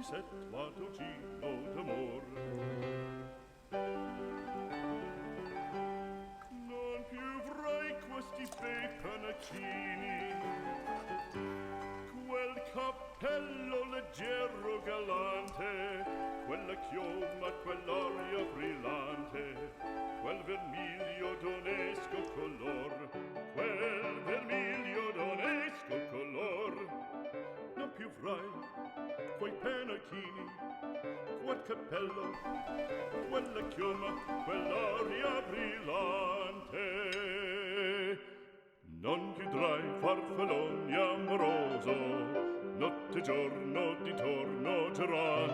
Mattoncino d'amor. Non più avrai questi bei panaccini, quel cappello leggero galante, quella chioma, quell'aria brillante, quel vermiglio d'onesco color, quel vermiglio d'onesco color. Non più avrai quei pennacchini, quel cappello, quella chioma, quell'aria brillante. Non chiudrai farfallone amoroso, notte e giorno di torno girando.